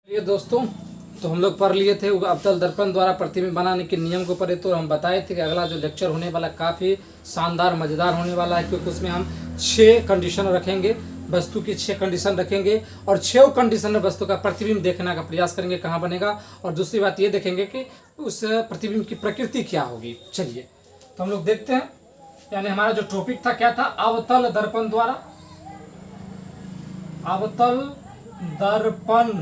ये दोस्तों, तो हम लोग पढ़ लिए थे अवतल दर्पण द्वारा प्रतिबिंब बनाने के नियम को पढ़े। तो हम बताए थे कि अगला जो लेक्चर होने वाला काफ़ी शानदार मज़ेदार होने वाला है, क्योंकि उसमें हम 6 कंडीशन रखेंगे, वस्तु की 6 कंडीशन रखेंगे और 6 कंडीशन में वस्तु का प्रतिबिंब देखने का प्रयास करेंगे कहाँ बनेगा। और दूसरी बात ये देखेंगे कि उस प्रतिबिंब की प्रकृति क्या होगी। चलिए तो हम लोग देखते हैं, यानी हमारा जो टॉपिक था क्या था, अवतल दर्पण द्वारा, अवतल दर्पण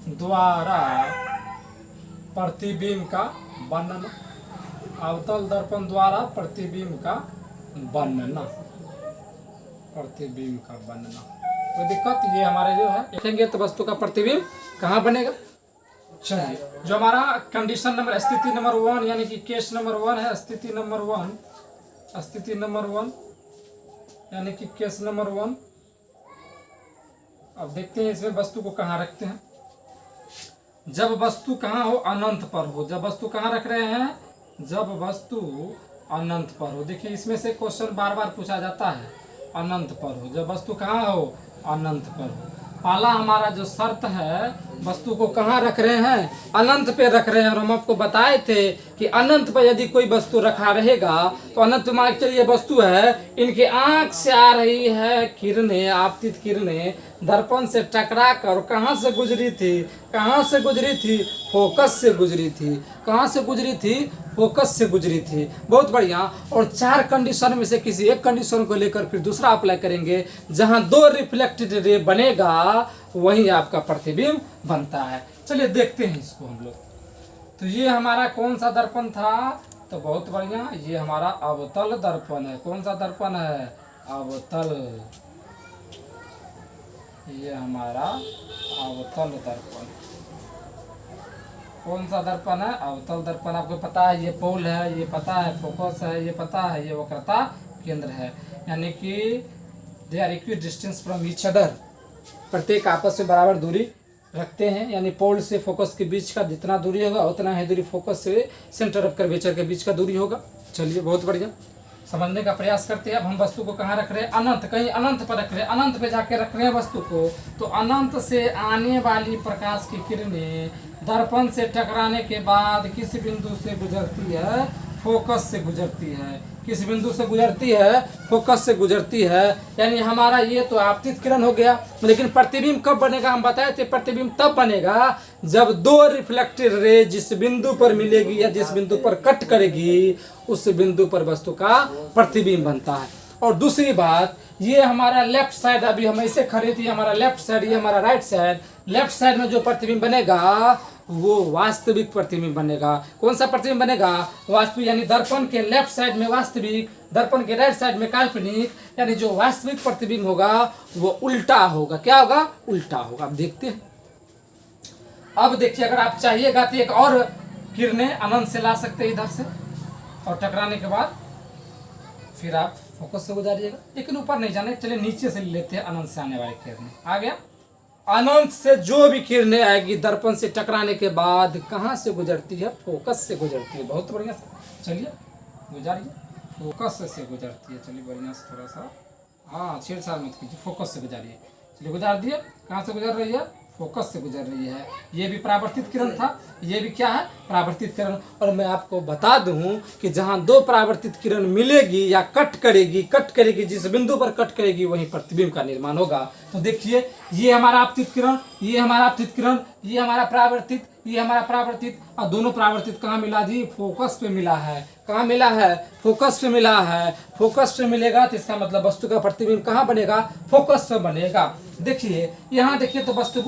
द्वारा प्रतिबिंब का वर्णन, अवतल दर्पण द्वारा प्रतिबिंब का वर्णन, प्रतिबिंब का वर्णन। कोई दिक्कत, ये हमारे जो है देखेंगे तो वस्तु का प्रतिबिंब कहाँ बनेगा। चलिए, जो हमारा कंडीशन नंबर स्थिति नंबर 1 यानी कि केस नंबर 1 है, स्थिति नंबर 1, स्थिति नंबर 1 यानी कि केस नंबर 1। अब देखते हैं इसमें वस्तु को कहाँ रखते हैं। जब वस्तु कहाँ हो, अनंत पर हो। जब वस्तु कहाँ रख रहे हैं, जब वस्तु अनंत पर हो। देखिए इसमें से क्वेश्चन बार बार पूछा जाता है, अनंत पर हो। जब वस्तु कहाँ हो, अनंत पर हो। पहला हमारा जो शर्त है, वस्तु को कहाँ रख रहे हैं, अनंत पे रख रहे हैं। और हम आपको बताए थे कि अनंत पर यदि कोई वस्तु रखा रहेगा तो अनंत मान के चलिए वस्तु है, इनके आंख से आ रही है किरणें, आपतित किरणें दर्पण से टकरा कर कहाँ से गुजरी थी, कहाँ से गुजरी थी, फोकस से गुजरी थी। कहाँ से गुजरी थी, फोकस से गुजरी थी। बहुत बढ़िया। और 4 कंडीशन में से किसी एक कंडीशन को लेकर फिर दूसरा अप्लाई करेंगे। जहाँ 2 रिफ्लेक्टेड रे बनेगा वही आपका प्रतिबिंब बनता है। चलिए देखते हैं इसको हम लोग। तो ये हमारा कौन सा दर्पण था, तो बहुत बढ़िया, ये हमारा अवतल दर्पण है। कौन सा दर्पण है, अवतल। ये हमारा अवतल दर्पण। कौन सा दर्पण है, अवतल दर्पण। आपको पता है ये पोल है, ये पता है फोकस है, ये पता है ये वक्रता केंद्र है। यानी कि they are equal distance from each other, प्रत्येक आपस में बराबर दूरी रखते हैं। यानी पोल से फोकस के बीच का जितना दूरी होगा उतना ही दूरी फोकस से सेंटर ऑफ कर्वेचर के बीच का दूरी होगा। चलिए बहुत बढ़िया, समझने का प्रयास करते हैं। अब हम वस्तु को कहाँ रख रहे हैं, अनंत, कहीं अनंत पर रख रहे हैं, अनंत पे जाके रख रहे हैं वस्तु को। तो अनंत से आने वाली प्रकाश की किरणें दर्पण से टकराने के बाद किस बिंदु से गुजरती है, फोकस से गुजरती है। किस बिंदु से गुजरती है, फोकस से गुजरती है। यानी हमारा ये तो आपतित किरण हो गया। लेकिन प्रतिबिंब कब बनेगा, हम बताए थे प्रतिबिंब तब बनेगा जब 2 रिफ्लेक्टेड रे जिस बिंदु पर मिलेगी या जिस बिंदु पर कट करेगी उस बिंदु पर वस्तु का प्रतिबिंब बनता है। और दूसरी बात, ये हमारा लेफ्ट साइड, अभी हम ऐसे खड़े थे, हमारा लेफ्ट साइड, ये हमारा राइट साइड। लेफ्ट साइड में जो प्रतिबिंब बनेगा वो वास्तविक प्रतिबिंब बनेगा। कौन सा प्रतिबिंब बनेगा, वास्तविक। यानी दर्पण के लेफ्ट साइड में वास्तविक, दर्पण के राइट साइड में काल्पनिक। यानी जो वास्तविक प्रतिबिंब होगा वो उल्टा होगा। क्या होगा, उल्टा होगा। अब देखते हैं। अब देखिए, अगर आप चाहिएगा तो एक और किरणें अनंत से ला सकते हैं इधर से, और टकराने के बाद फिर आप फोकस से गुजारिएगा। लेकिन ऊपर नहीं जाने, चलिए नीचे से लेते हैं अनंत से आने वाली किरणें। आ गया, अनंत से जो भी किरणें आएगी दर्पण से टकराने के बाद कहाँ से गुजरती है, फोकस से गुजरती है। बहुत बढ़िया से चलिए गुजारिए, फोकस से गुजरती है। चलिए बढ़िया से थोड़ा सा, हाँ छेड़छाड़ मत कीजिए, फोकस से गुजारिए। चलिए गुजार दिए। कहाँ से गुजर रही है, फोकस से गुजर रही है। ये भी परावर्तित किरण था, ये भी क्या है, परावर्तित किरण। और मैं आपको बता दूं कि जहां 2 परावर्तित किरण मिलेगी या कट करेगी, जिस बिंदु पर कट करेगी वहीं प्रतिबिंब का निर्माण होगा। तो देखिए, ये हमारा आपतित किरण, ये हमारा आपतित किरण, ये हमारा परावर्तित, ये हमारा परावर्तित। और दोनों परावर्तित कहाँ मिला जी, फोकस पे मिला है। कहाँ मिला है, फोकस पे मिला है। फोकस पे मिलेगा तो इसका मतलब वस्तु का प्रतिबिंब कहाँ बनेगा, फोकस पे बनेगा। देखिए यहाँ देखिए तो वस्तु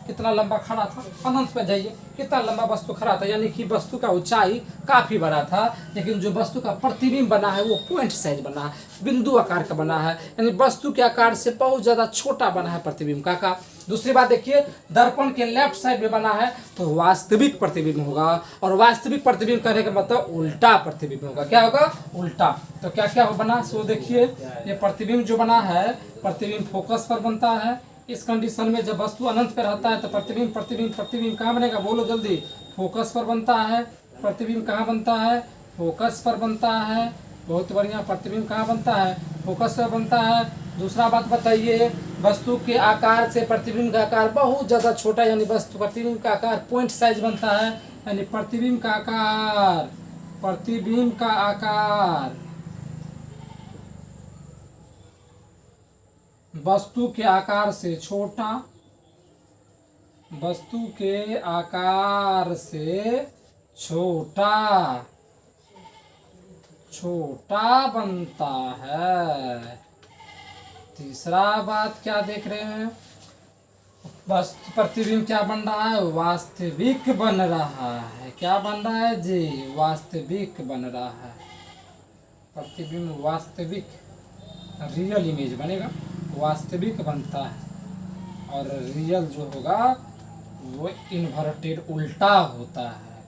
कितना लंबा खड़ा था, अनंत पे जाइए कितना लंबा वस्तु खड़ा था। यानी कि वस्तु का ऊंचाई काफी बड़ा था, लेकिन जो वस्तु का प्रतिबिंब बना है वो पॉइंट साइज बना है, बिंदु आकार का बना है। यानी वस्तु के आकार से बहुत ज्यादा छोटा बना है प्रतिबिंब का आकार। दूसरी बात देखिए, दर्पण के लेफ्ट साइड में बना है तो वास्तविक प्रतिबिंब होगा। और वास्तविक प्रतिबिंब करने का मतलब उल्टा प्रतिबिंब होगा। क्या होगा, उल्टा। तो क्या क्या बना, सो देखिए, ये प्रतिबिंब जो बना है, प्रतिबिंब फोकस पर बनता है। इस कंडीशन में जब वस्तु अनंत पर रहता है तो प्रतिबिंब प्रतिबिंब प्रतिबिंब कहाँ बनेगा, बोलो जल्दी, फोकस पर बनता है। प्रतिबिंब कहाँ बनता है, फोकस पर बनता है। बहुत बढ़िया, प्रतिबिंब कहाँ बनता है, फोकस पर बनता है। दूसरा बात बताइए, वस्तु के आकार से प्रतिबिंब का आकार बहुत ज़्यादा छोटा, यानी वस्तु प्रतिबिंब का आकार पॉइंट साइज बनता है, यानी प्रतिबिंब का आकार, प्रतिबिंब का आकार वस्तु के आकार से छोटा, वस्तु के आकार से छोटा छोटा बनता है। तीसरा बात क्या देख रहे हैं, वस्तु प्रतिबिंब क्या बन रहा है, वास्तविक बन रहा है। क्या बन रहा है जी, वास्तविक बन रहा है। प्रतिबिंब वास्तविक, रियल इमेज बनेगा, वास्तविक बनता है। और रियल जो होगा वो इन्वर्टेड, उल्टा होता है,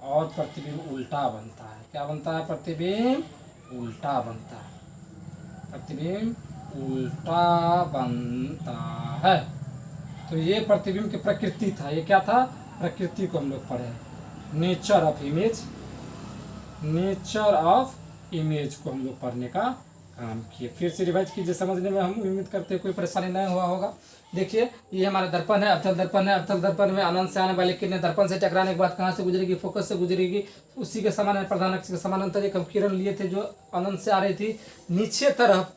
और प्रतिबिंब उल्टा बनता है। क्या बनता है, प्रतिबिंब उल्टा बनता है, प्रतिबिंब उल्टा बनता है। तो ये प्रतिबिंब की प्रकृति था। ये क्या था, प्रकृति को हम लोग पढ़े, nature of image, nature of image को हम लोग पढ़ने का काम किए। फिर से रिवाइज कीजिए, समझने में हम उम्मीद करते हैं कोई परेशानी नहीं हुआ होगा। देखिए ये हमारा दर्पण है, अवतल दर्पण है। अवतल दर्पण में अनंत से आने वाली किरणें दर्पण से टकराने के बाद कहाँ से गुजरेगी, फोकस से गुजरेगी। उसी के समान प्रधान अक्ष के समानांतर एक हम किरण लिए थे जो अनंत से आ रही थी, नीचे तरफ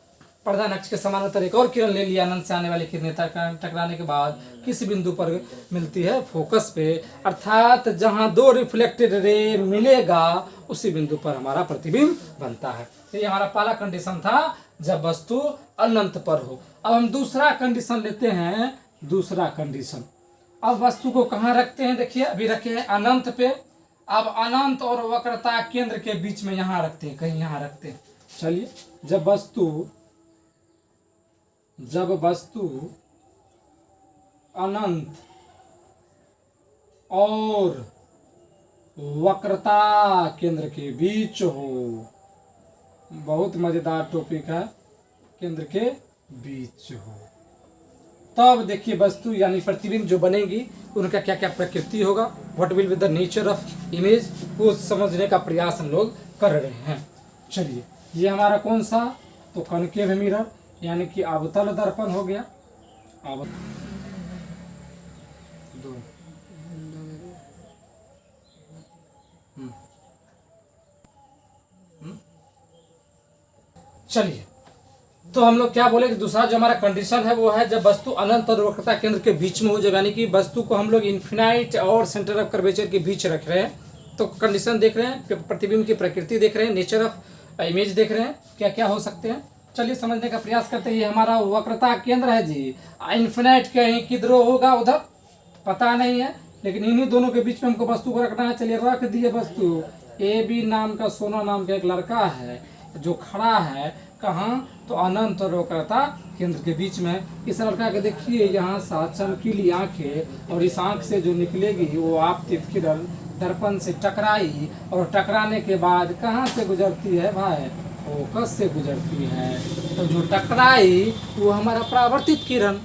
प्रधान अक्ष के समानांतर एक और किरण ले लिया। अनंत से आने वाली किरणें टकराने के बाद किस बिंदु पर मिलती है, फोकस पे, अर्थात जहां दो रिफ्लेक्टेड रे मिलेगा उसी बिंदु पर हमारा प्रतिबिंब बनता है। तो ये हमारा पहला कंडीशन था जब वस्तु अनंत पर हो। अब हम दूसरा कंडीशन लेते हैं, दूसरा कंडीशन। अब वस्तु को कहाँ रखते हैं, देखिए अभी रखे हैं अनंत पे। अब अनंत और वक्रता केंद्र के बीच में यहाँ रखते हैं, कहीं यहाँ रखते हैं। चलिए, जब वस्तु अनंत और वक्रता केंद्र के बीच हो, बहुत मजेदार टॉपिक है, केंद्र के बीच हो, तब देखिए वस्तु यानी प्रतिबिंब जो बनेगी उनका क्या क्या प्रकृति होगा, what will be the nature of image, वो समझने का प्रयास हम लोग कर रहे हैं। चलिए, ये हमारा कौन सा, तो कॉनकेव मिरर यानी कि अवतल दर्पण हो गया। चलिए, तो हम लोग क्या बोले कि दूसरा जो हमारा कंडीशन है वो है जब वस्तु अनंत और वक्रता केंद्र के बीच में हो, जब यानी कि वस्तु को हम लोग इन्फिनाइट और सेंटर ऑफ कर्वेचर के बीच रख रहे हैं। तो कंडीशन देख रहे हैं, प्रतिबिंब की प्रकृति देख रहे हैं, नेचर ऑफ इमेज देख रहे हैं, क्या क्या हो सकते हैं। चलिए समझने का प्रयास करते हैं। ये हमारा वक्रता केंद्र है जी, इन्फिनाइट कहीं किधर होगा उधर पता नहीं है, लेकिन इन्हीं दोनों के बीच में हमको वस्तु को रखना है। चलिए रख दिए वस्तु। ए बी नाम का, सोना नाम का एक लड़का है जो खड़ा है कहाँ, तो अनंत और वक्रता केंद्र के बीच में। इस लड़का के देखिए यहाँ सा चमकीली आंखें, और इस आंख से जो निकलेगी वो आपतित किरण दर्पण से टकराई, और टकराने के बाद कहाँ से गुजरती है भाई, फोकस से गुजरती है। तो जो टकराई वो हमारा परावर्तित किरण।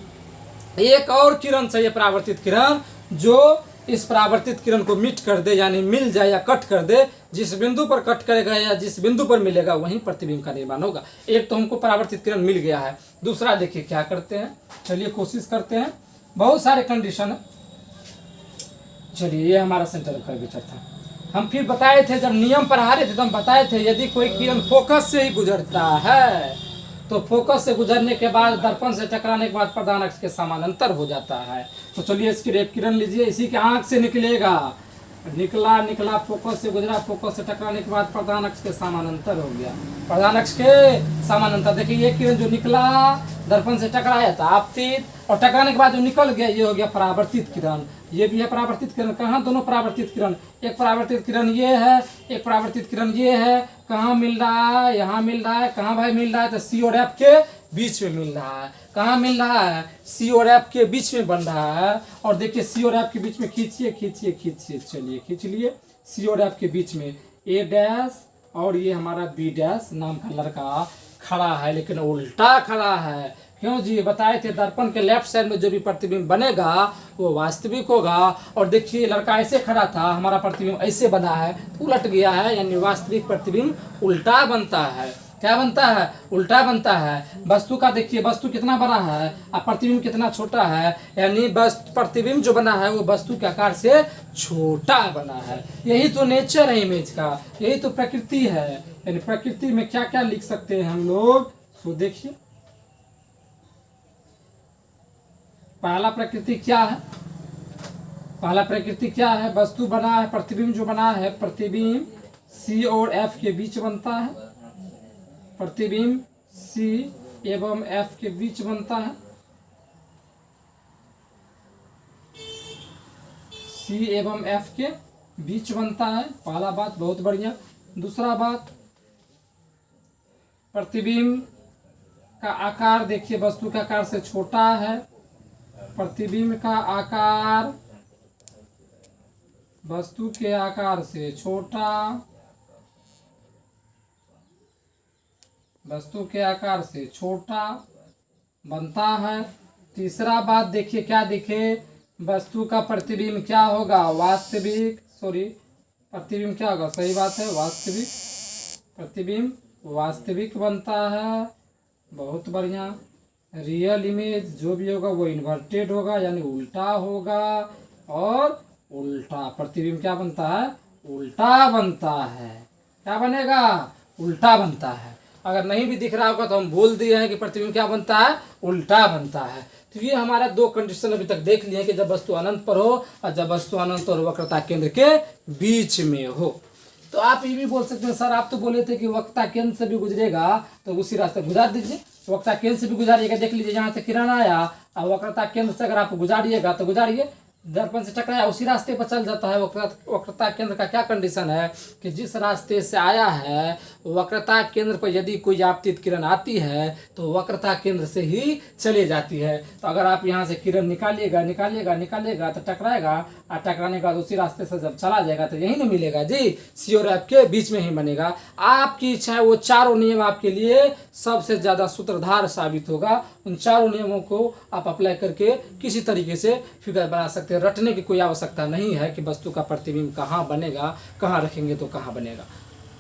एक और किरण चाहिए परावर्तित किरण, जो इस परावर्तित किरण को मिट कर दे, यानी मिल जाए या कट कर दे। जिस बिंदु पर कट करेगा या जिस बिंदु पर मिलेगा वहीं प्रतिबिंब का निर्माण होगा। एक तो हमको परावर्तित किरण मिल गया है, दूसरा देखिए क्या करते हैं। चलिए कोशिश करते हैं, बहुत सारे कंडीशन है। चलिए ये हमारा सेंटर ऑफ कर्वेचर था। हम फिर बताए थे, जब नियम पढ़ा रहे थे तो हम बताए थे यदि कोई किरण फोकस से ही गुजरता है तो फोकस से गुजरने के बाद दर्पण से टकराने के बाद प्रधान अक्ष के समानांतर हो जाता है। तो चलिए इसकी रेप किरण लीजिए, इसी के आंख से निकलेगा, निकला फोकस से गुजरा, फोकस से टकराने के बाद प्रधान अक्ष के समानांतर हो गया। प्रधान अक्ष के समानांतर देखिए, ये किरण जो निकला दर्पण से टकराया था आपतित, और टकराने के बाद जो निकल गया ये हो गया परावर्तित किरण। ये भी है परावर्तित किरण। कहाँ दोनों परावर्तित किरण, एक परावर्तित किरण ये है, एक परावर्तित किरण ये है। कहाँ मिल रहा है, यहाँ मिल रहा है। कहाँ भाई मिल रहा है, तो सी और एफ के बीच में मिल रहा है। कहाँ मिल रहा है, सी और एफ के बीच में बन रहा है। और देखिए सी और एफ के बीच में खींचिए खींचिए खींचिए, चलिए खींच लिए। सी और एफ के बीच में ए डैश और ये हमारा बी डैश नाम का लड़का खड़ा है, लेकिन उल्टा खड़ा है। क्यों जी, बताए थे दर्पण के लेफ्ट साइड में जो भी प्रतिबिंब बनेगा वो वास्तविक होगा। और देखिए लड़का ऐसे खड़ा था, हमारा प्रतिबिंब ऐसे बना है, उलट गया है, यानी वास्तविक प्रतिबिंब उल्टा बनता है। क्या बनता है, उल्टा बनता है। वस्तु का देखिए, वस्तु कितना बड़ा है और प्रतिबिंब कितना छोटा है, यानी प्रतिबिंब जो बना है वो वस्तु के आकार से छोटा बना है। यही तो नेचर है इमेज का, यही तो प्रकृति है। यानी प्रकृति में क्या क्या लिख सकते हैं हम लोग, सो देखिए। पहला प्रकृति क्या है, पहला प्रकृति क्या है, वस्तु बना है, प्रतिबिंब जो बना है, प्रतिबिंब C और F के बीच बनता है, प्रतिबिंब C एवं F के बीच बनता है, C एवं F के बीच बनता है। पहला बात, बहुत बढ़िया। दूसरा बात, प्रतिबिंब का आकार देखिए वस्तु के आकार से छोटा है, प्रतिबिंब का आकार वस्तु के आकार से छोटा, वस्तु के आकार से छोटा बनता है। तीसरा बात देखिए, क्या दिखे, वस्तु का प्रतिबिंब क्या होगा, वास्तविक, सॉरी प्रतिबिंब क्या होगा, सही बात है, वास्तविक, प्रतिबिंब वास्तविक बनता है। बहुत बढ़िया। रियल इमेज जो भी होगा वो इन्वर्टेड होगा, यानी उल्टा होगा, और उल्टा प्रतिबिंब क्या बनता है, उल्टा बनता है। क्या बनेगा, उल्टा बनता है। अगर नहीं भी दिख रहा होगा तो हम बोल दिए हैं कि प्रतिबिंब क्या बनता है, उल्टा बनता है। तो ये हमारा दो कंडीशन अभी तक देख लिए कि जब वस्तु अनंत पर हो और जब वस्तु अनंत और वक्रता केंद्र के बीच में हो। तो आप ये भी बोल सकते हैं, सर आप तो बोले थे कि वक्रता केंद्र से भी गुजरेगा तो उसी रास्ते गुजार दीजिए। वक्रता केंद्र से भी गुजारिएगा, देख लीजिए जहाँ से किरण आया और वक्रता केंद्र से अगर आप गुजारिएगा तो गुजारिए, दर्पण से टकराया उसी रास्ते पर चल जाता है। वक्रता केंद्र का क्या कंडीशन है कि जिस रास्ते से आया है वक्रता केंद्र पर यदि कोई आपतित किरण आती है तो वक्रता केंद्र से ही चले जाती है। तो अगर आप यहाँ से किरण निकालिएगा निकालिएगा निकालिएगा तो टकराएगा, और टकराने के बाद उसी रास्ते से जब चला जाएगा तो यही ना मिलेगा जी, C और F के बीच में ही बनेगा। आपकी इच्छा है वो चारों नियम आपके लिए सबसे ज़्यादा सूत्रधार साबित होगा। उन चारों नियमों को आप अप्लाई करके किसी तरीके से फिगर बना सकते हैं। रटने की कोई आवश्यकता नहीं है कि वस्तु का प्रतिबिंब कहाँ बनेगा, कहाँ रखेंगे तो कहाँ बनेगा।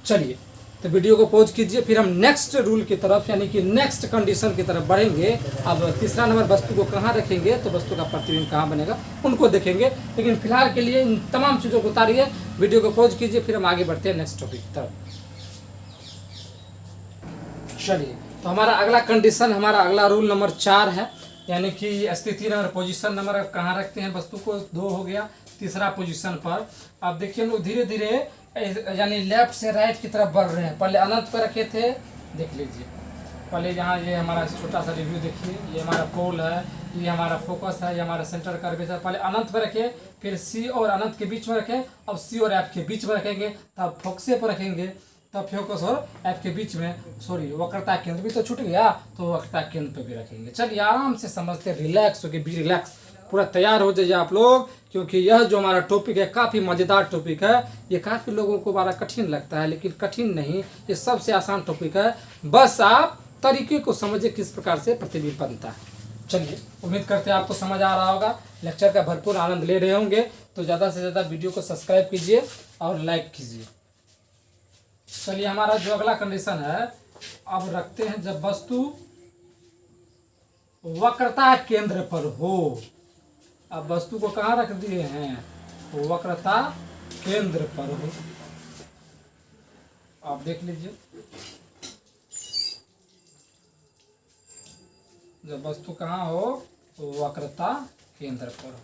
चलिए तो वीडियो को पॉज कीजिए, फिर हम नेक्स्ट रूल की तरफ यानी कि नेक्स्ट कंडीशन की तरफ बढ़ेंगे। अब तीसरा नंबर, वस्तु को कहाँ रखेंगे तो वस्तु का प्रतिबिंब कहाँ बनेगा, उनको देखेंगे। लेकिन फिलहाल के लिए इन तमाम चीज़ों को उतारिए, वीडियो को पॉज कीजिए, फिर हम आगे बढ़ते हैं नेक्स्ट टॉपिक की तरफ। चलिए तो हमारा अगला कंडीशन, हमारा अगला रूल नंबर 4 है, यानी कि स्थिति नंबर, पोजीशन नंबर कहाँ रखते हैं वस्तु को, 2 हो गया। तीसरा पोजीशन पर आप देखिए हम लोग धीरे धीरे यानी लेफ्ट से राइट की तरफ बढ़ रहे हैं। पहले अनंत पर रखे थे, देख लीजिए पहले यहाँ ये हमारा छोटा सा रिव्यू देखिए, ये हमारा पोल है, ये हमारा फोकस है, ये हमारा सेंटर कर्वेचर। पहले अनंत पर रखे, फिर C और अनंत के बीच में रखें, अब C और F के बीच में रखेंगे, तब फोकसे पर रखेंगे, तब फोकस और F के बीच में, सॉरी वक्रता केंद्र भी तो छूट गया, तो वक्रता केंद्र पे भी रखेंगे। चलिए आराम से समझते, रिलैक्स होके, बी रिलैक्स, पूरा तैयार हो जाइए आप लोग, क्योंकि यह जो हमारा टॉपिक है काफ़ी मज़ेदार टॉपिक है। ये काफ़ी लोगों को बड़ा कठिन लगता है, लेकिन कठिन नहीं, ये सबसे आसान टॉपिक है। बस आप तरीके को समझिए किस प्रकार से प्रतिबिंब बनता है। चलिए उम्मीद करते हैं आपको समझ आ रहा होगा, लेक्चर का भरपूर आनंद ले रहे होंगे। तो ज़्यादा से ज़्यादा वीडियो को सब्सक्राइब कीजिए और लाइक कीजिए। चलिए हमारा जो अगला कंडीशन है, अब रखते हैं जब वस्तु वक्रता केंद्र पर हो। अब वस्तु को कहाँ रख दिए हैं, वक्रता केंद्र पर हो। आप देख लीजिए, जब वस्तु कहाँ हो, वक्रता केंद्र पर हो।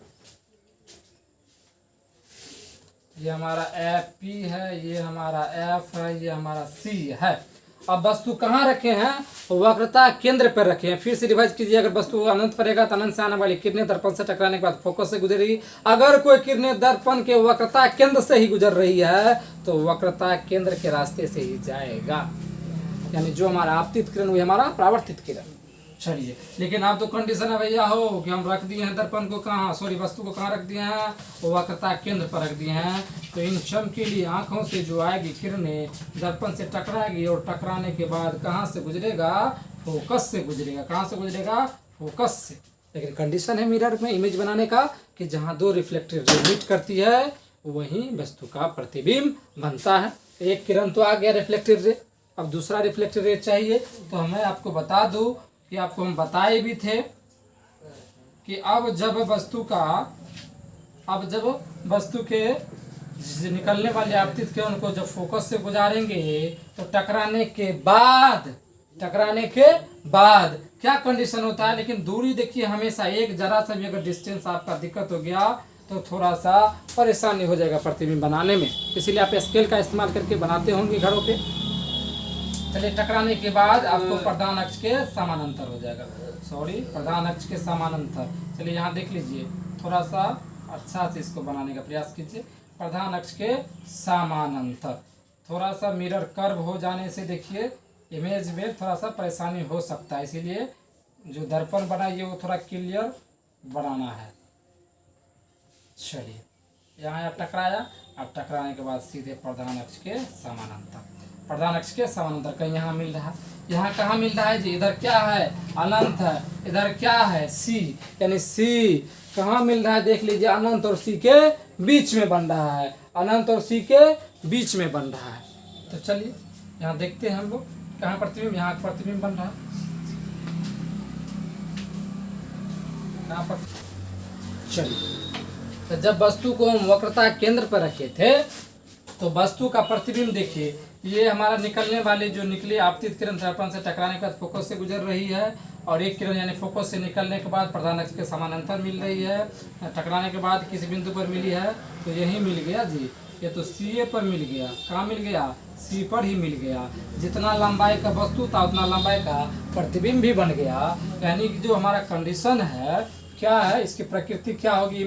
ये हमारा FP है, ये हमारा F है, ये हमारा C है। अब वस्तु कहाँ रखे हैं, वक्रता केंद्र पर रखे हैं। फिर से रिवाइज कीजिए, अगर वस्तु अनंत पर रहेगा तो अनंत से आने वाली किरणें दर्पण से टकराने के बाद फोकस से गुजरेगी। अगर कोई किरणें दर्पण के वक्रता केंद्र से ही गुजर रही है तो वक्रता केंद्र के रास्ते से ही जाएगा, यानी जो हमारा आपतित किरण वही हमारा परावर्तित किरण। चलिए लेकिन आप तो कंडीशन है भैया हो कि हम रख दिए हैं दर्पण को कहाँ, सॉरी वस्तु को कहाँ रख दिए हैं, वक्रता केंद्र पर रख दिए हैं। तो इन चमकीली आंखों से जो आएगी किरणें दर्पण से टकराएगी और टकराने के बाद कहाँ से गुजरेगा, फोकस से गुजरेगा। कहाँ से गुजरेगा, फोकस से। लेकिन कंडीशन है मिरर में इमेज बनाने का कि जहाँ दो रिफ्लेक्टर मीट करती है वहीं वस्तु का प्रतिबिंब बनता है। एक किरण तो आ गया रिफ्लेक्टेड रे, अब दूसरा रिफ्लेक्टिव रे चाहिए, तो मैं आपको बता दूं कि आपको हम बताए भी थे कि अब जब वस्तु के निकलने वाले आपतित किरण को जब फोकस से गुजारेंगे तो टकराने के बाद क्या कंडीशन होता है। लेकिन दूरी देखिए हमेशा एक, जरा सा भी अगर डिस्टेंस आपका दिक्कत हो गया तो थोड़ा सा परेशानी हो जाएगा प्रतिबिंब बनाने में, इसीलिए आप स्केल का इस्तेमाल करके बनाते होंगे घरों पे। चलिए, टकराने के बाद आपको प्रधान अक्ष के समानांतर हो जाएगा, प्रधान अक्ष के समानांतर। चलिए यहाँ देख लीजिए, थोड़ा सा अच्छा से इसको बनाने का प्रयास कीजिए। प्रधान अक्ष के समानांतर, थोड़ा सा मिरर कर्व हो जाने से देखिए इमेज में थोड़ा सा परेशानी हो सकता है, इसीलिए जो दर्पण बनाइए वो थोड़ा क्लियर बनाना है। चलिए, यहाँ आप टकराया, अब टकराने के बाद सीधे प्रधान अक्ष के समानांतर, प्रधान अक्ष के समानांतर कहीं यहाँ मिल रहा है। यहाँ कहाँ मिल रहा है जी? इधर क्या है? अनंत है। इधर क्या है? सी, यानी सी कहाँ मिल रहा है? देख लीजिए, अनंत और सी के बीच में बन रहा है, अनंत और सी के बीच में बन रहा है। तो चलिए यहाँ देखते हैं हम लोग कहाँ प्रतिबिंब, यहाँ प्रतिबिंब बन रहा है कहाँ पर। चलिए, तो जब वस्तु को हम वक्रता केंद्र पर रखे थे तो वस्तु का प्रतिबिंब देखिए, ये हमारा निकलने वाले जो निकली आपतित किरण दर्पण से टकराने के बाद फोकस से गुजर रही है, और एक किरण यानी फोकस से निकलने के बाद प्रधान अक्ष के समानांतर मिल रही है। टकराने के बाद किस बिंदु पर मिली है? तो यही मिल गया जी, ये तो सी पर मिल गया। कहाँ मिल गया? सी पर ही मिल गया। जितना लंबाई का वस्तु था उतना लंबाई का प्रतिबिंब भी बन गया। यानी कि जो हमारा कंडीशन है क्या है, इसकी प्रकृति क्या होगी?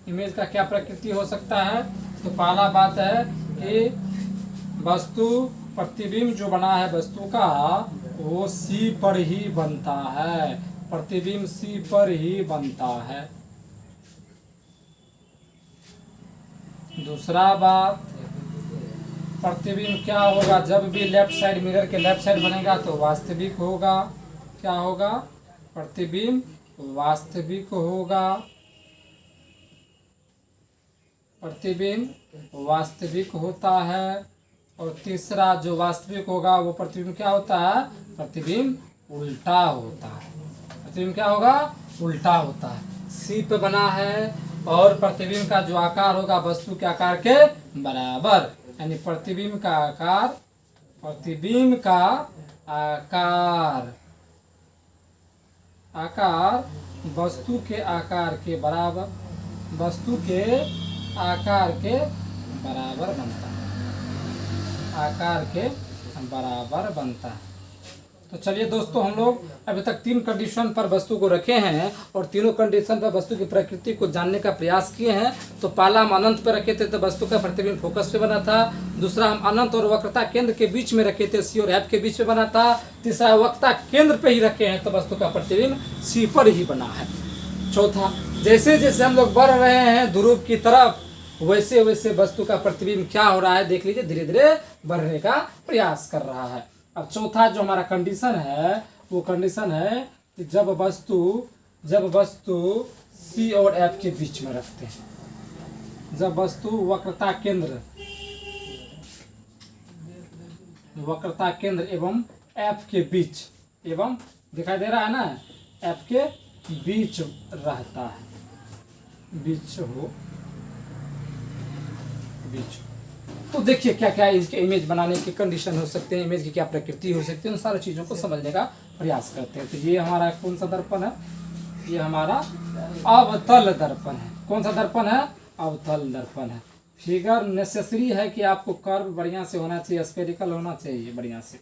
इमेज का क्या प्रकृति हो सकता है? तो पहला बात है कि वस्तु प्रतिबिंब जो बना है वस्तु का वो सी पर ही बनता है, प्रतिबिंब सी पर ही बनता है। दूसरा बात, प्रतिबिंब क्या होगा? जब भी लेफ्ट साइड मिरर के लेफ्ट साइड बनेगा तो वास्तविक होगा। क्या होगा? प्रतिबिंब वास्तविक होगा, प्रतिबिंब वास्तविक होता है। और तीसरा जो वास्तविक होगा वो प्रतिबिंब क्या होता है? प्रतिबिंब उल्टा होता है। प्रतिबिंब क्या होगा? उल्टा होता है। सी पे बना है और प्रतिबिंब का जो आकार होगा वस्तु के आकार के बराबर, यानी प्रतिबिंब का आकार वस्तु के आकार के बराबर, वस्तु के आकार के बराबर बनता है, आकार के बराबर बनता है। तो चलिए दोस्तों, हम लोग अभी तक 3 कंडीशन पर वस्तु को रखे हैं और तीनों कंडीशन पर वस्तु की प्रकृति को जानने का प्रयास किए हैं। तो पहला हम अनंत पर रखे थे तो वस्तु का प्रतिबिंब फोकस पे बना था। दूसरा हम अनंत और वक्रता केंद्र के बीच में रखे थे, सी और एफ के बीच में बना था। तीसरा वक्रता केंद्र पे ही रखे हैं तो वस्तु का प्रतिबिंब सी पर ही बना है। चौथा, जैसे जैसे हम लोग बढ़ रहे हैं ध्रुव की तरफ वैसे वैसे वस्तु का प्रतिबिंब क्या हो रहा है देख लीजिए, धीरे धीरे बढ़ने का प्रयास कर रहा है। अब चौथा जो हमारा कंडीशन है वो कंडीशन है कि जब वस्तु सी और एफ के बीच में रखते हैं, जब वस्तु वक्रता केंद्र एवं एफ के बीच, एवं दिखाई दे रहा है ना, एफ के बीच रहता है, तो देखिए क्या क्या इसके इमेज बनाने के कंडीशन हो सकते हैं, इमेज की क्या प्रकृति हो सकती है, उन सारी चीज़ों को समझने का प्रयास करते हैं। तो ये हमारा कौन सा दर्पण है? ये हमारा अवतल दर्पण है। कौन सा दर्पण है? अवतल दर्पण है। फिगर नेसेसरी है कि आपको कर्व बढ़िया से होना चाहिए, स्फेरिकल होना चाहिए बढ़िया से,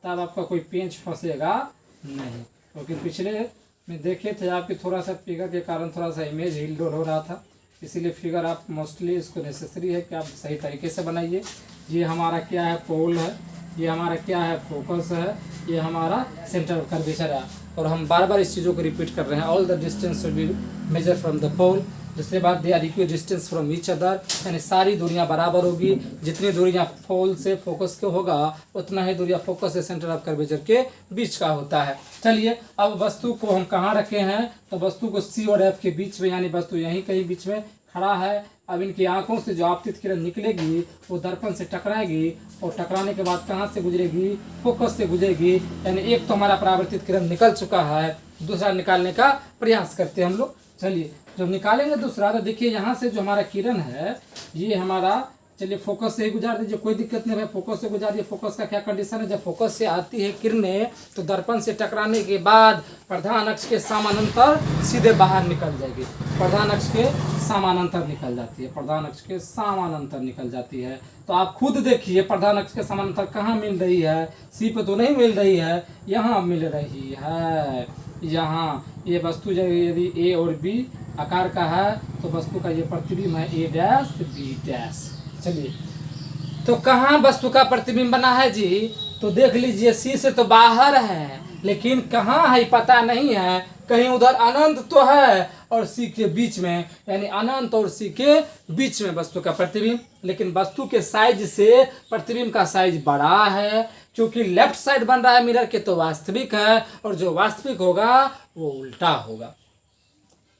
तब आपका कोई पेंच फंसेगा नहीं। क्योंकि पिछले में देखे थे आपके थोड़ा सा फिगर के कारण थोड़ा सा इमेज हिल डोल हो रहा था, इसीलिए फिगर आप मोस्टली इसको नेसेसरी है कि आप सही तरीके से बनाइए। ये हमारा क्या है? पोल है। ये हमारा क्या है? फोकस है। ये हमारा सेंटर कर्वेचर है। और हम बार बार इस चीज़ों को रिपीट कर रहे हैं। All the distance will be measure from the pole दूसरी बात they are equal distance from each other, यानी सारी दूरियां बराबर होगी। जितनी दूरियां पोल से फोकस के होगा उतना ही दूरियां फोकस से सेंटर ऑफ कर्वेचर के बीच का होता है। चलिए अब वस्तु को हम कहाँ रखे हैं, तो वस्तु को सी और एफ के बीच में, यानी वस्तु यहीं कहीं बीच में खड़ा है। अब इनकी आंखों से जो आपतित किरण निकलेगी वो दर्पण से टकराएगी और टकराने के बाद कहाँ से गुजरेगी, फोकस से गुजरेगी। यानी एक तो हमारा परावर्तित किरण निकल चुका है, दूसरा निकालने का प्रयास करते हैं हम लोग। चलिए जब निकालेंगे दूसरा, तो देखिए यहाँ से जो हमारा किरण है ये हमारा, चलिए फोकस से ही गुजार दीजिए, कोई दिक्कत नहीं है, फोकस से गुजारिए। फोकस का क्या कंडीशन है, जब फोकस से आती है किरणें तो दर्पण से टकराने के बाद प्रधान अक्ष के समानांतर सीधे बाहर निकल जाएगी। प्रधान अक्ष के समानांतर निकल जाती है, प्रधान अक्ष के समानांतर निकल जाती है। तो आप खुद देखिए प्रधान अक्ष के समानांतर कहाँ मिल रही है, सी पे तो नहीं मिल रही है, यहाँ मिल रही है। यहाँ ये वस्तु जब यदि ए और बी आकार का है तो वस्तु का ये प्रतिबिंब है ए डैश बी डैश। चलिए तो कहाँ वस्तु का प्रतिबिंब बना है जी, तो देख लीजिए सी से तो बाहर है, लेकिन कहाँ है पता नहीं है। कहीं उधर अनंत तो है और सी के बीच में, यानी अनंत और सी के बीच में वस्तु का प्रतिबिंब। लेकिन वस्तु के साइज से प्रतिबिंब का साइज बड़ा है, क्योंकि लेफ्ट साइड बन रहा है मिरर के तो वास्तविक है, और जो वास्तविक होगा वो उल्टा होगा।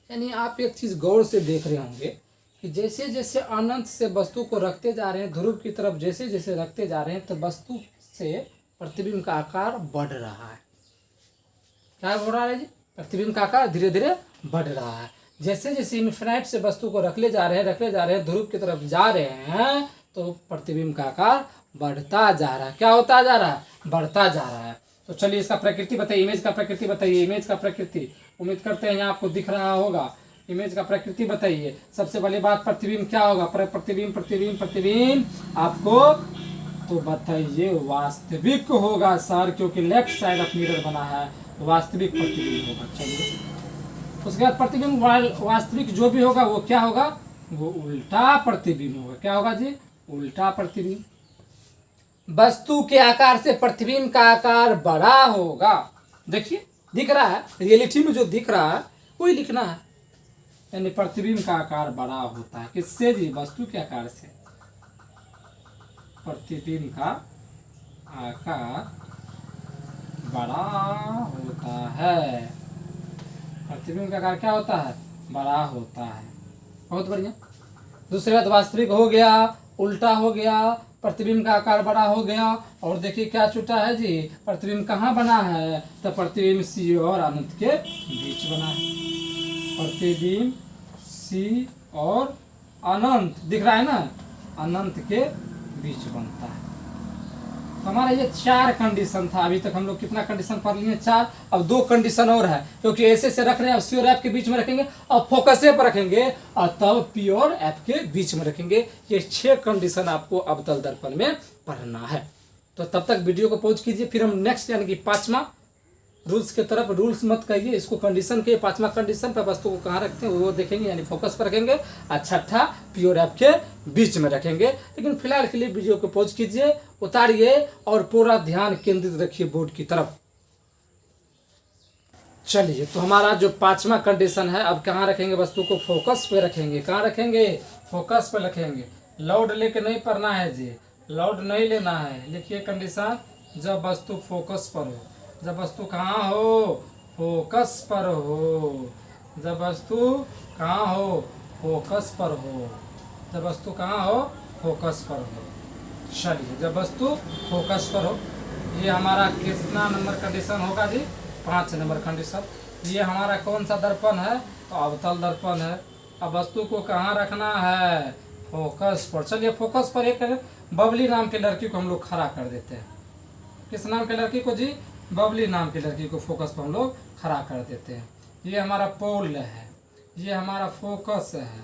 यानी आप एक चीज गौर से देख रहे होंगे कि जैसे जैसे अनंत से वस्तु को रखते जा रहे हैं, ध्रुव की तरफ जैसे जैसे रखते जा रहे हैं, तो वस्तु से प्रतिबिंब का आकार बढ़ रहा है। क्या हो रहा है जी, प्रतिबिंब का आकार धीरे धीरे बढ़ रहा है। जैसे जैसे इन्फिनाइट से वस्तु को रखले जा रहे हैं, ध्रुव की तरफ जा रहे हैं, तो प्रतिबिंब का आकार बढ़ता जा रहा है। क्या होता जा रहा है, बढ़ता जा रहा है। तो चलिए इसका प्रकृति बताइए, इमेज का प्रकृति बताइए, इमेज का प्रकृति। उम्मीद करते हैं यहाँ आपको दिख रहा होगा। इमेज का प्रकृति बताइए। सबसे पहली बात प्रतिबिंब क्या होगा, प्रतिबिंब प्रतिबिंब प्रतिबिंब आपको तो बताइए वास्तविक होगा सर, क्योंकि लेफ्ट साइड ऑफ मिरर बना है, वास्तविक प्रतिबिंब होगा। चलिए उसके बाद प्रतिबिंब वास्तविक जो भी होगा वो क्या होगा, वो उल्टा प्रतिबिंब होगा। क्या होगा जी, उल्टा प्रतिबिंब। वस्तु के आकार से प्रतिबिंब का आकार बड़ा होगा। देखिए दिख रहा है, रियलिटी में जो दिख रहा है वही लिखना है। यानी प्रतिबिंब का आकार बड़ा होता है, किससे जी, वस्तु के आकार से। प्रतिबिंब का आकार बड़ा होता है, प्रतिबिंब का आकार क्या होता है, बड़ा होता है। बहुत बढ़िया। दूसरी बात वास्तविक हो गया, उल्टा हो गया, प्रतिबिंब का आकार बड़ा हो गया। और देखिए क्या छूटा है जी, प्रतिबिंब कहाँ बना है, तो प्रतिबिंब सी और अनंत के बीच बना है। प्रतिबिंब सी और अनंत दिख रहा है ना, अनंत के बीच बनता है। तो हमारा ये 4 कंडीशन था। अभी तक हम लोग कितना कंडीशन पढ़ लिए, 4। अब 2 कंडीशन और है, क्योंकि ऐसे से रख रहे हैं। अब सी और एफ के बीच में रखेंगे, अब फोकसे पर रखेंगे, और तब पी और एफ के बीच में रखेंगे। ये 6 कंडीशन आपको अवतल दर्पण में पढ़ना है। तो तब तक वीडियो को पॉज कीजिए, फिर हम नेक्स्ट यानी कि 5वां रूल्स की तरफ, रूल्स मत कहिए इसको, कंडीशन के 5वां कंडीशन पर वस्तु को कहाँ रखते हैं वो देखेंगे, यानी फोकस पर रखेंगे। और 6ठा पी और एफ के बीच में रखेंगे। लेकिन फिलहाल के लिए वीडियो को पॉज कीजिए, उतारिए और पूरा ध्यान केंद्रित रखिए बोर्ड की तरफ। चलिए तो हमारा जो 5वां कंडीशन है, अब कहाँ रखेंगे वस्तु को, फोकस पे रखेंगे। कहाँ रखेंगे, फोकस पे रखेंगे। लोड लेके नहीं पढ़ना है जी, लोड नहीं लेना है। लिखिए कंडीशन, जब वस्तु फोकस पर हो, जब वस्तु कहाँ हो, फोकस पर हो। जब वस्तु कहाँ हो, फोकस पर हो। जब वस्तु कहाँ हो, फोकस पर हो। चलिए जब वस्तु फोकस पर हो, ये हमारा कितना नंबर कंडीशन होगा जी, 5 नंबर कंडीशन। ये हमारा कौन सा दर्पण है, तो अवतल दर्पण है। अब वस्तु को कहाँ रखना है, फोकस पर। चलिए फोकस पर एक बबली नाम की लड़की को हम लोग खड़ा कर देते हैं। किस नाम की लड़की को जी, बबली नाम की लड़की को फोकस पर हम लोग खड़ा कर देते हैं। ये हमारा पोल है, ये हमारा फोकस है।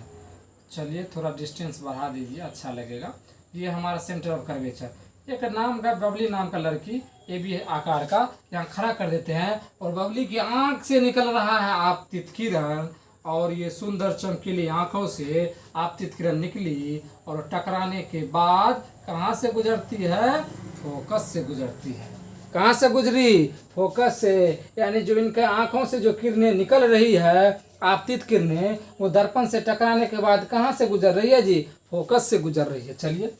चलिए थोड़ा डिस्टेंस बढ़ा दीजिए, अच्छा लगेगा। ये हमारा सेंटर ऑफ कर्वेचर। एक नाम का बबली नाम का लड़की, ये भी आकार का, यहाँ खड़ा कर देते हैं। और बबली की आंख से निकल रहा है आपतित किरण, और ये सुंदर चमकीली आंखों से आपतित किरण निकली और टकराने के बाद कहाँ से गुजरती है, फोकस से गुजरती है। कहाँ से गुजरी? फोकस से। यानी जो इनके आंखों से जो किरणें निकल रही है, आपतित किरणें, वो दर्पण से टकराने के बाद कहाँ से गुजर रही है जी? फोकस से गुजर रही है। चलिए,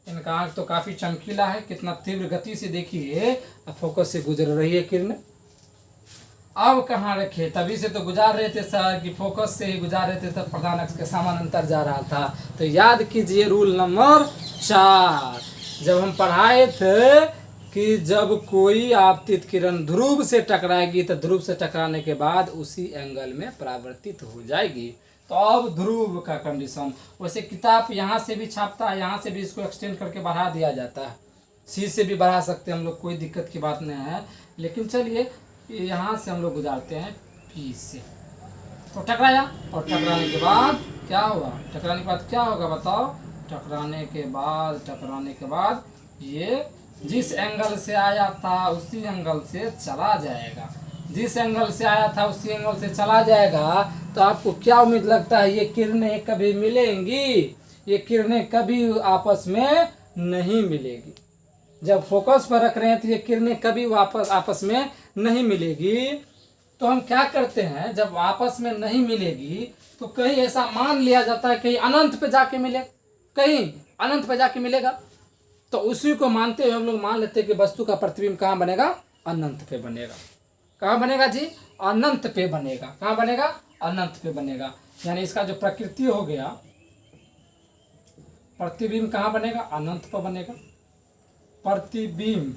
इनका आंख तो काफी चमकीला है, कितना तीव्र गति से देखिए फोकस से गुजर रही है किरणें। अब कहाँ रखे? तभी से तो गुजार रहे थे सर कि फोकस से ही गुजार रहे थे, तब प्रधान अक्ष के समानांतर जा रहा था। तो याद कीजिए रूल नंबर 4, जब हम पढ़ाए थे कि जब कोई आपतित किरण ध्रुव से टकराएगी तो ध्रुव से टकराने के बाद उसी एंगल में परावर्तित हो जाएगी। तो अब ध्रुव का कंडीशन, वैसे किताब यहाँ से भी छापता है, यहाँ से भी इसको एक्सटेंड करके बढ़ा दिया जाता है, सी से भी बढ़ा सकते हैं हम लोग, कोई दिक्कत की बात नहीं है। लेकिन चलिए यहाँ से हम लोग गुजारते हैं पी से। तो टकराया, और टकराने के बाद क्या हुआ? टकराने के बाद क्या होगा बताओ? टकराने के बाद ये जिस एंगल से आया था उसी एंगल से चला जाएगा। जिस एंगल से आया था उसी एंगल से चला जाएगा। तो आपको क्या उम्मीद लगता है ये किरणें कभी मिलेंगी? ये किरणें कभी आपस में नहीं मिलेगी। जब फोकस पर रख रहे हैं तो ये किरणें कभी वापस आपस में नहीं मिलेगी। तो हम क्या करते हैं, जब आपस में नहीं मिलेगी तो कहीं ऐसा मान लिया जाता है कहीं अनंत पे जाके मिले, कहीं अनंत पे जाके मिलेगा। तो उसी को मानते हुए हम लोग मान लेते हैं कि वस्तु का प्रतिबिंब कहाँ बनेगा? अनंत पे बनेगा। कहाँ बनेगा जी? अनंत पे बनेगा। कहाँ बनेगा? अनंत पे बनेगा। यानी इसका जो प्रकृति हो गया, प्रतिबिंब कहाँ बनेगा? अनंत पर बनेगा। प्रतिबिंब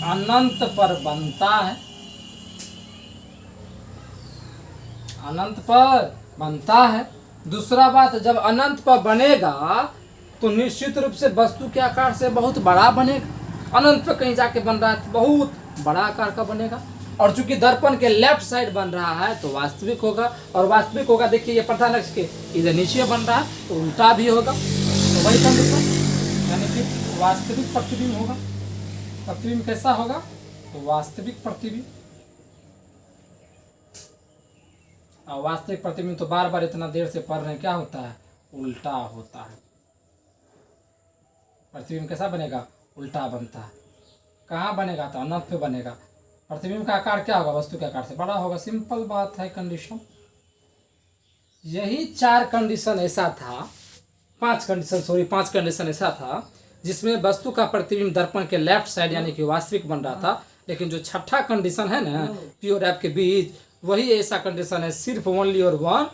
अनंत पर बनता है, अनंत पर बनता है। दूसरा बात, जब अनंत पर बनेगा तो निश्चित रूप से वस्तु के आकार से बहुत बड़ा बनेगा। अनंत पर कहीं जाके बन रहा है तो बहुत बड़ा आकार का बनेगा। और चूंकि दर्पण के लेफ्ट साइड बन रहा है तो वास्तविक होगा, और वास्तविक होगा, देखिए ये प्रधान अक्ष के इधर नीचे बन रहा है तो उल्टा भी होगा। तो वही कंडीशन, यानी कि वास्तविक प्रतिबिंब होगा। प्रतिबिंब कैसा होगा? तो वास्तविक प्रतिबिंब। और वास्तविक प्रतिबिंब तो बार बार इतना देर से पढ़ रहे हैं, क्या होता है? उल्टा होता है। प्रतिबिंब कैसा बनेगा? उल्टा बनता है। कहाँ बनेगा? तो अनंत पे बनेगा। प्रतिबिंब का आकार क्या होगा? वस्तु के आकार से बड़ा होगा। सिंपल बात है कंडीशन। यही 4 कंडीशन ऐसा था, 5 कंडीशन ऐसा था जिसमें वस्तु का प्रतिबिंब दर्पण के लेफ्ट साइड यानी कि वास्तविक बन रहा था। लेकिन जो छठा कंडीशन है ना, पी और एफ के बीच, वही ऐसा कंडीशन है, सिर्फ ओनली और वन,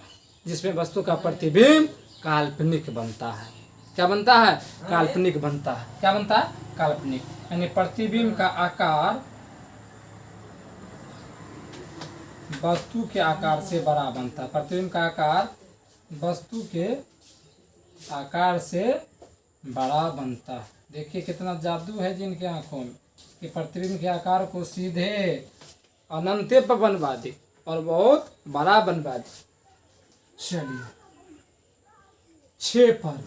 जिसमें वस्तु का प्रतिबिंब काल्पनिक बनता है। क्या बनता है? काल्पनिक बनता है। क्या बनता है? काल्पनिक। यानी प्रतिबिंब का आकार वस्तु के आकार से बड़ा बनता है। प्रतिबिंब का आकार वस्तु के आकार से बड़ा बनता है। देखिए कितना जादू है जिनके आंखों में कि प्रतिबिंब के आकार को सीधे अनंते पर बनवा दे और बहुत बड़ा बनवा दे। चलिए 6 पर,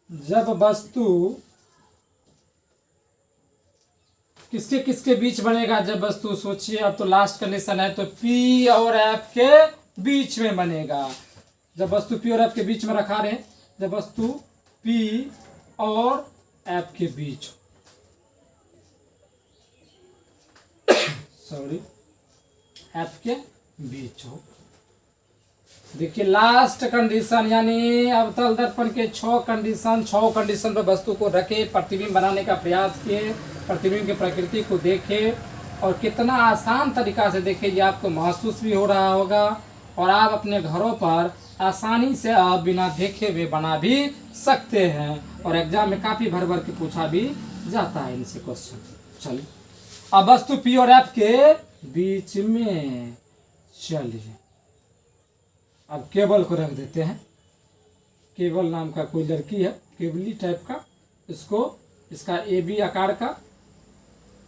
जब वस्तु किसके किसके बीच बनेगा? जब वस्तु, सोचिए अब तो लास्ट कंडीशन है, तो पी और एफ के बीच में बनेगा। जब वस्तु पी और एफ के बीच में रखा रहे, जब वस्तु पी और एफ के बीच सॉरी एफ के बीच हो। देखिए लास्ट कंडीशन, यानी अवतल दर्पण के 6 कंडीशन पर वस्तु को रखे, प्रतिबिंब बनाने का प्रयास किए, प्रतिबिंब की प्रकृति को देखे, और कितना आसान तरीका से देखे ये आपको महसूस भी हो रहा होगा। और आप अपने घरों पर आसानी से आप बिना देखे हुए बना भी सकते हैं, और एग्जाम में काफ़ी भर भर के पूछा भी जाता है इनसे क्वेश्चन। चलिए अब वस्तु पी और एफ के बीच में, चलिए अब केबल को रख देते हैं। केबल नाम का कोई लड़की है, केबली टाइप का, इसका ए बी आकार का,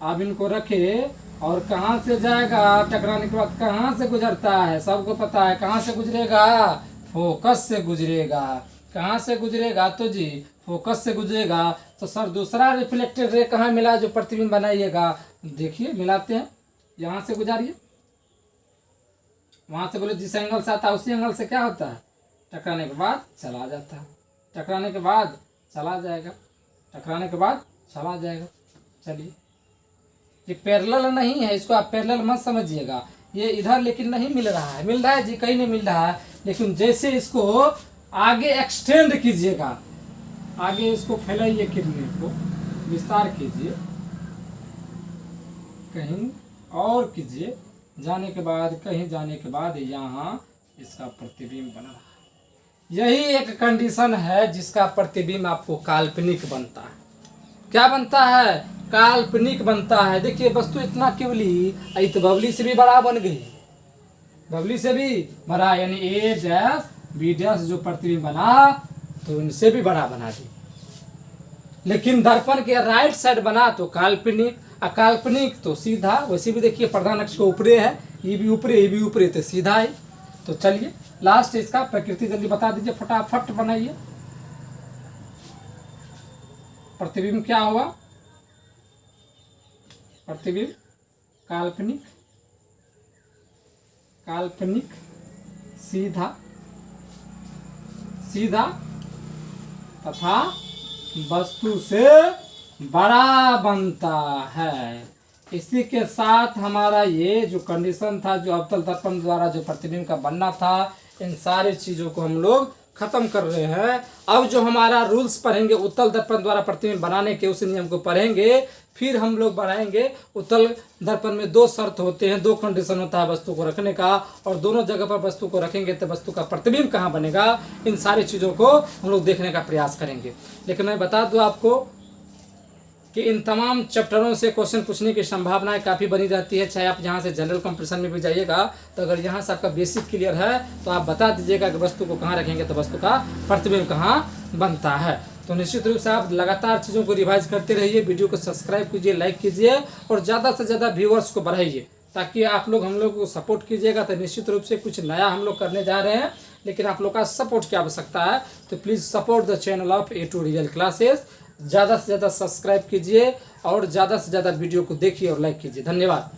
आप इनको रखे, और कहाँ से जाएगा? टकराने के बाद कहाँ से गुजरता है? सबको पता है कहाँ से गुजरेगा? फोकस से गुजरेगा। कहाँ से गुजरेगा? तो जी फोकस से गुजरेगा। तो सर दूसरा रिफ्लेक्टेड रे कहाँ मिला जो प्रतिबिंब बनाइएगा? देखिए मिलाते हैं, यहाँ से गुजारिए, वहाँ से बोले जिस एंगल से आता है उसी एंगल से क्या होता है? टकराने के बाद चला जाता है। टकराने के बाद चला जाएगा, टकराने के बाद चला जाएगा। चलिए, ये पैरेलल नहीं है, इसको आप पैरेलल मत समझिएगा। ये इधर लेकिन नहीं मिल रहा है, मिल रहा है जी, कहीं नहीं मिल रहा है। लेकिन जैसे इसको आगे एक्सटेंड कीजिएगा, आगे इसको फैलाइए, किरणें को विस्तार कीजिए, कहीं और कीजिए, जाने के बाद, कहीं जाने के बाद यहाँ इसका प्रतिबिंब बना रहा है। यही एक कंडीशन है जिसका प्रतिबिंब आपको काल्पनिक बनता है। क्या बनता है? काल्पनिक बनता है। देखिए वस्तु इतना केवली तो बबली से भी बड़ा बन गई, बबली से भी बड़ा, यानी ए डैश बी डैश जो प्रतिबिंब बना तो इनसे भी बड़ा बना दी। लेकिन दर्पण के राइट साइड बना तो काल्पनिक, अकाल्पनिक तो सीधा। वैसे भी देखिए प्रधान अक्ष के ऊपरे है, ये भी ऊपरे, ये भी ऊपरे, तो सीधा है। तो चलिए लास्ट इसका प्रकृति जल्दी बता दीजिए, फटाफट बनाइए। प्रतिबिंब क्या हुआ? प्रतिबिंब काल्पनिक, काल्पनिक, सीधा, सीधा तथा वस्तु से बड़ा बनता है। इसी के साथ हमारा ये जो कंडीशन था, जो अवतल दर्पण द्वारा जो प्रतिबिंब का बनना था, इन सारी चीज़ों को हम लोग खत्म कर रहे हैं। अब जो हमारा रूल्स पढ़ेंगे उत्तल दर्पण द्वारा प्रतिबिंब बनाने के, उस नियम को पढ़ेंगे। फिर हम लोग बढ़ाएंगे। उत्तल दर्पण में दो शर्त होते हैं, दो कंडीशन होता है वस्तु को रखने का, और दोनों जगह पर वस्तु को रखेंगे तो वस्तु का प्रतिबिंब कहाँ बनेगा, इन सारी चीज़ों को हम लोग देखने का प्रयास करेंगे। लेकिन मैं बता दूं आपको कि इन तमाम चैप्टरों से क्वेश्चन पूछने की संभावनाएं काफ़ी बनी रहती है। चाहे आप यहाँ से जनरल कंपटीशन में भी जाइएगा, तो अगर यहाँ से आपका बेसिक क्लियर है तो आप बता दीजिएगा कि वस्तु को कहाँ रखेंगे तो वस्तु का प्रतिबिंब कहाँ बनता है। तो निश्चित रूप से आप लगातार चीज़ों को रिवाइज करते रहिए, वीडियो को सब्सक्राइब कीजिए, लाइक कीजिए और ज़्यादा से ज़्यादा व्यूअर्स को बढ़ाइए, ताकि आप लोग हम लोग को सपोर्ट कीजिएगा। तो निश्चित रूप से कुछ नया हम लोग करने जा रहे हैं, लेकिन आप लोग का सपोर्ट की आवश्यकता है। तो please support the channel of A2 real classes. ज़्यादा से ज़्यादा सब्सक्राइब कीजिए और ज़्यादा से ज़्यादा वीडियो को देखिए और लाइक कीजिए। धन्यवाद।